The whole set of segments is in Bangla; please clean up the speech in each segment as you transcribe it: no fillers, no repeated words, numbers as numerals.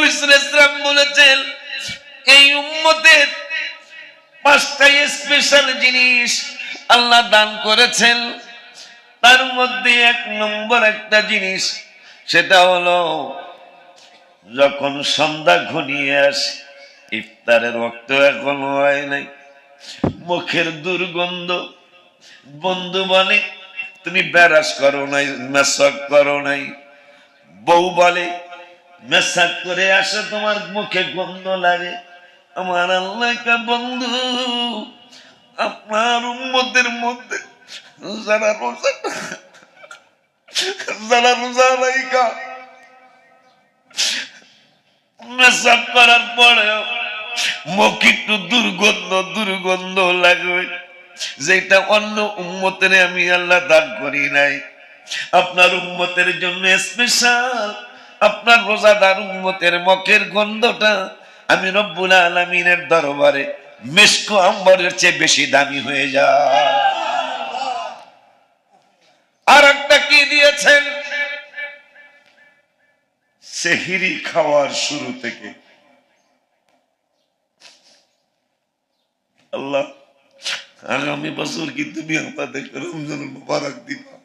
নবী সাল্লাল্লাহু আলাইহি ওয়াসাল্লাম বলেছেন এই উম্মতের পাঁচটা স্পেশাল জিনিস আল্লাহ দান করেছেন, তার মধ্যে এক নম্বর একটা জিনিস, সেটা হলো যখন সন্ধ্যা ঘনিয়ে আসে, ইফতারের ওয়াক্ত এখনো হয় নাই, মুখের দুর্গন্ধ, বন্ধু বলে তুমি ব্যারাস করো নাই, মেসাক করো নাই, বউ বলে মেসাক করে আসে তোমার মুখে গন্ধ লাগে। আমার আল্লাহ কা বন্ধু, আপনার উম্মতের মধ্যে যারা রোজা রাইখা মেসাক করার পরেও মুখ একটু দুর্গন্ধ লাগবে, যেটা অন্য উম্মতের আমি আল্লাহ দান করি নাই। আপনার উম্মতের জন্য স্পেশাল, আপনার রোজাদার উম্মতের মুখের গন্ধটা আমি রব্বুল আলামিনের দরবারে মিশক আম্বরের চেয়ে বেশি দামি হয়ে যায়। আর একটা কি দিয়েছেন, সেহরি খাওয়ার শুরু থেকে আল্লাহ আগামী বছর কি তুমি আমাদের রমজান মুবারক দিবা,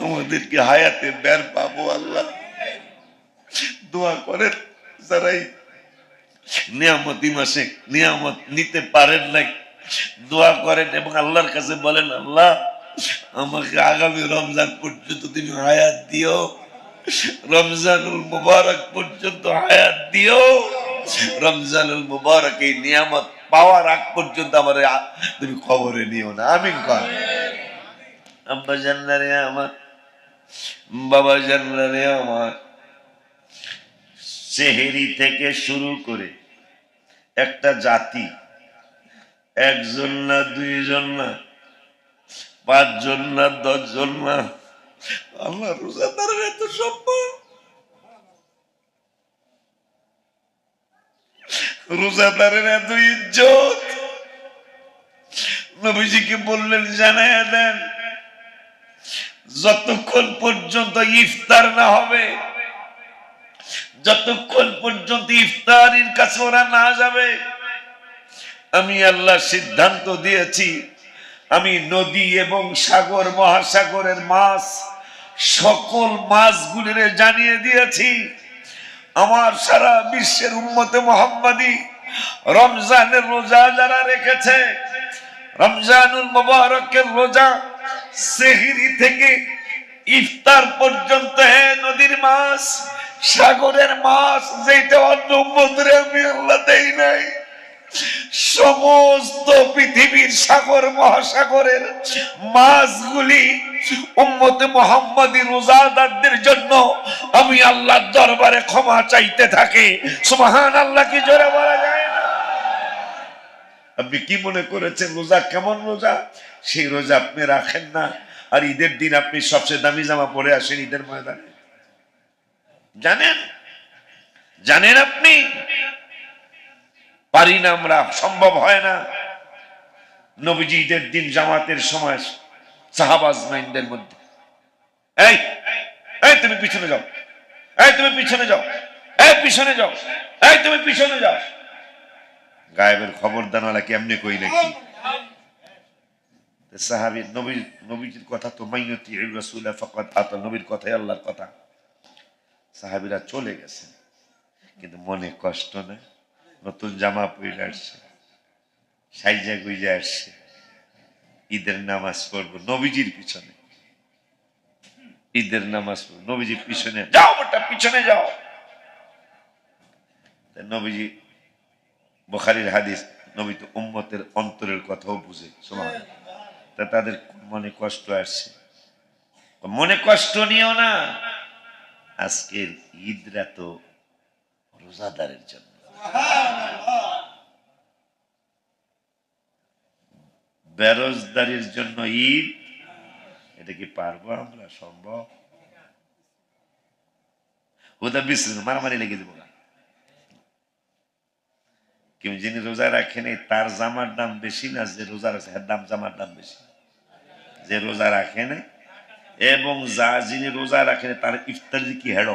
আমাদেরকে হায়াতে বের পাবো। আল্লাহ দোয়া করেন যারাই নিয়ামতি মাসে নিয়ামত নিতে পারেন নাই, দোয়া করেন এবং আল্লাহর কাছে বলেন, আল্লাহ আমাকে আগামী রমজান পর্যন্ত তুমি হায়াত দিও, রমজানুল মুবারক পর্যন্ত হায়াত দিও, রমজানুল মুবারক এই নিয়ামত পাওয়ার আগ পর্যন্ত আমার তুমি খবরে নিও না। আমিন কর। আব্বা জানলারে আমার, বাবা জানলারে আমার, সেহেরি থেকে শুরু করে একটা জাতি, একজন না, দুইজন না, পাঁচজন না, 10 জন না, আমার রোজাদারের এত সম্মান, রোজাদারের এত ইজ্জত। নবীজিকে বললেন জানায়া দেন, যতক্ষণ পর্যন্ত ইফতার না হবে, যতক্ষণ পর্যন্ত ইফতারির কাছে ওরা না যাবে, আমি আল্লাহ সিদ্ধান্ত দিয়েছি, আমি নদী এবং সাগর মহাসাগরের মাছ, সকল মাছগুলিরে জানিয়ে দিয়েছি, আমার সারা বিশ্বের উম্মতে মুহাম্মাদি রমজানের রোজা যারা রেখেছে, রমজানুল মুবারকের রোজা, সেহরি থেকে ইফতার পর্যন্ত, হে নদীর মাছ, সাগরের মাছ, যেটা অন্য উম্মতরে আমি আল্লাহ দেই নাই, সমস্ত পৃথিবীর সাগর মহাসাগরের মাছগুলি উম্মতে মুহাম্মাদি রোজাদারদের জন্য আমি আল্লাহর দরবারে ক্ষমা চাইতে থাকি। সুবহানাল্লাহ কি জোরে বলা যায় না? আপনি কি মনে করেছেন রোজা কেমন রোজা? সেই রোজা আপনি রাখেন না, আর ঈদের দিন আপনি সবচেয়ে দামি জামা পরে আসেন ঈদের ময়দানে। জানেন জানেন আপনি পারি না আমরা, সম্ভব হয় না। নবীজি ঈদের দিন জামাতের সময় সাহাবা আজমাইনদের মধ্যে, এই এই তুমি পিছনে যাও, এই তুমি পিছনে যাও, এই পিছনে যাও, এই তুমি পিছনে যাও। গায়েবের খবর দানওয়ালা কেমনে কই নাকি সাহাবী, নবীজির কথা তো মাইয়তি রাসূল ফাকাত আতা, নবীর কথাই আল্লাহর কথা। সাহাবীরা চলে গেছেন, কিন্তু মনে কষ্ট না, নতুন জামা পরে আসছে, সাইজা গুইজা আসছে, ঈদের নামাজ পড়বো নবীজির পিছনে, ঈদের নামাজ পড়বো নবীজির পিছনে, যাও বেটা পিছনে যাও। নবীজি, বুখারীর হাদিস, নবী তো উম্মতের অন্তরের কথাও বুঝে, সুবহানাল্লাহ। তা তাদের মনে কষ্ট আসছে, মনে কষ্ট নিও না, আজকের ঈদরা তো রোজাদারের জন্য, বেরোজগারির জন্য ঈদ। এটা কি পারবো আমরা? সম্ভব? ওটা বিশ্রাম মারামারি লেগে দেবো। কেউ যিনি রোজা রাখেনি তার জামার দাম বেশি না যে রোজা রাখে দাম, জামার দাম বেশি যে রোজা রাখে নাই, এবং যিনি রোজা রাখেনি তার ইফতারি কি হেড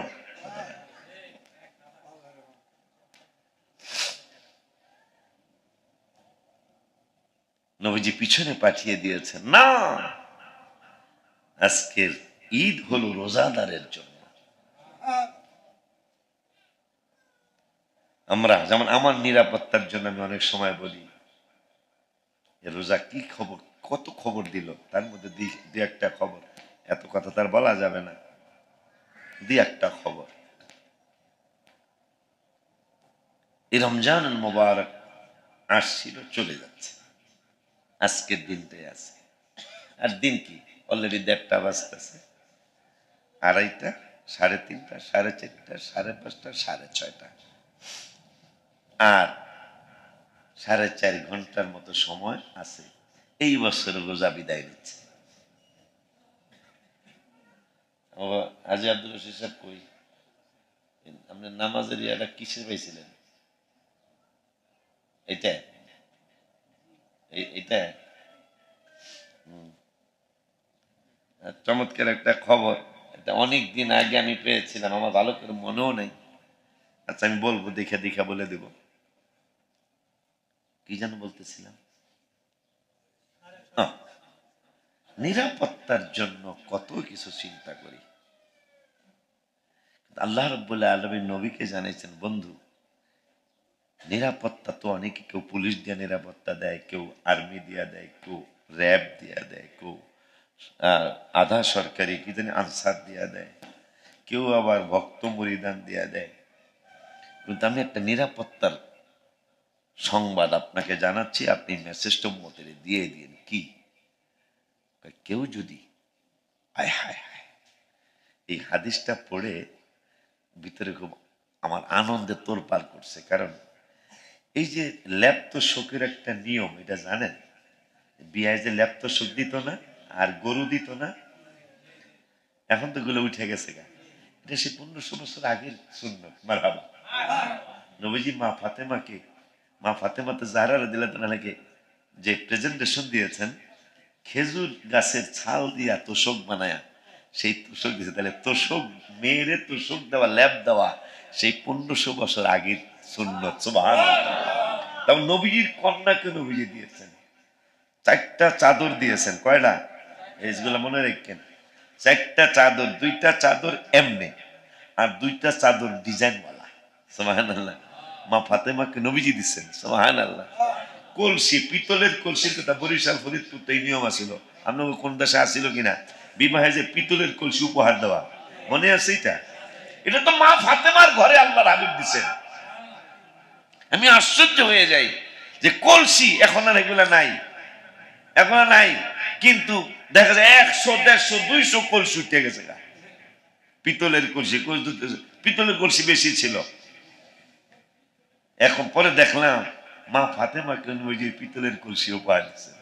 নবীজি পিছনে পাঠিয়ে দিয়েছেন। না, আজকের ঈদ হলো রোজাদারের জন্য। আমরা যেমন আমার নিরাপত্তার জন্য আমি অনেক সময় বলি রোজা কি খবর, কত খবর দিল, তার মধ্যে দুই একটা খবর, এত কথা তার বলা যাবে না, দুই একটা খবর। এই রমজান মোবারক আসছিল, চলে যাচ্ছে, আজকের দিনটাই আছে। আর দিন কি, অলরেডি 1:30 বাজতেছে, 2:30, 3:30, 4:30, 5:30, 6:30, আর 4.5 ঘন্টার মতো সময় আছে এই বছর রোজা বিদায় নিচ্ছে। আজি আব্দুল রশিদ সাহেব কই, আপনার নামাজের ইয়াটা কিসের পাইছিলেন? এটা এটা চমৎকার একটা খবর, এটা অনেক দিন আগে আমি পেয়েছিলাম, আমার ভালো করে মনেও নেই। আচ্ছা আমি বলবো, দেখে দেখে বলে দেব। কি যেন বলতেছিলাম, নিরাপত্তার জন্য কত কিছু চিন্তা করি। আল্লাহ রাব্বুল আলামিন নবীকে জানিয়েছেন, বন্ধু নিরাপত্তা তো অনেকে, কেউ পুলিশ দিয়ে নিরাপত্তা দেয়, কেউ আর্মি দিয়া দেয়, কেউ র্যাব দিয়া দেয়, কেউ আধা সরকারি কি জানি আনসার দিয়া দেয়, কেউ আবার ভক্ত মুরিদান দিয়া দেয়। কিন্তু আমি একটা নিরাপত্তার সংবাদ আপনাকে জানাচ্ছি, আপনি মেসেজটা মতের দিয়ে দিন। কি, কেউ যদি আয় হায় হায়, এই হাদিসটা পড়ে ভিতরে খুব আমার আনন্দে তোলপাড় করছে। কারণ এই যে ল্যাপ্ত শোকের একটা নিয়ম, এটা জানেন? বিয়ায় যে ল্যাপ্ত শোক দিত না আর গরু দিত না, এখন তো গুলো উঠে গেছে গা। এটা সে 1500 বছর আগের সুন্নত। মারহাবা। নবীজি মা ফাতেমাতে জাহরা রাদিয়াল্লাহু তাআলাকে যে প্রেজেন্টেশন দিয়েছেন, খেজুর গাছের ছাল দিয়া তোষক বানায়া সেই তোষক দিয়েছে। তাহলে তোষক, মেয়েরে তোষক দেওয়া, ল্যাপ দেওয়া সেই 1500 বছর আগের সুন্নত। সুবহানাল্লাহ। তারপর নবীজির কন্যাকে নবীজি দিয়েছেন, 4টা চাদর দিয়েছেন। কয়টা? এইগুলো মনে রাখেন, 4টা চাদর, 2টা চাদর এমনি আর 2টা চাদর ডিজাইনওয়ালা। সুবহানাল্লাহ। মা ফাতেমাকে নবীজি দিচ্ছেন। সুবহানাল্লাহ। কলসি, পিতলের কলসির কথা বরিশাল ফরিদপুর এই নিয়ম আছিল, আপনার কোন দেশে আসছিল কিনা, বিবাহে যে পিতলের কলসি উপহার দেওয়া, মনে আছে? এটা তো মা ফাতেমার ঘরে আল্লাহর হাবিব দিচ্ছেন। আমি আশ্চর্য হয়ে যাই যে কলসি এখন আর এগুলা নাই, এখন আর নাই, কিন্তু দেখা যায় 100, 150, 200 কলসি উঠে গেছে গা। পিতলের কলসি, পিতলের কলসি বেশি ছিল। এখন পরে দেখলাম মা ফাতেমাকে নবীজি পিতলের কলসি উপহার দিচ্ছেন।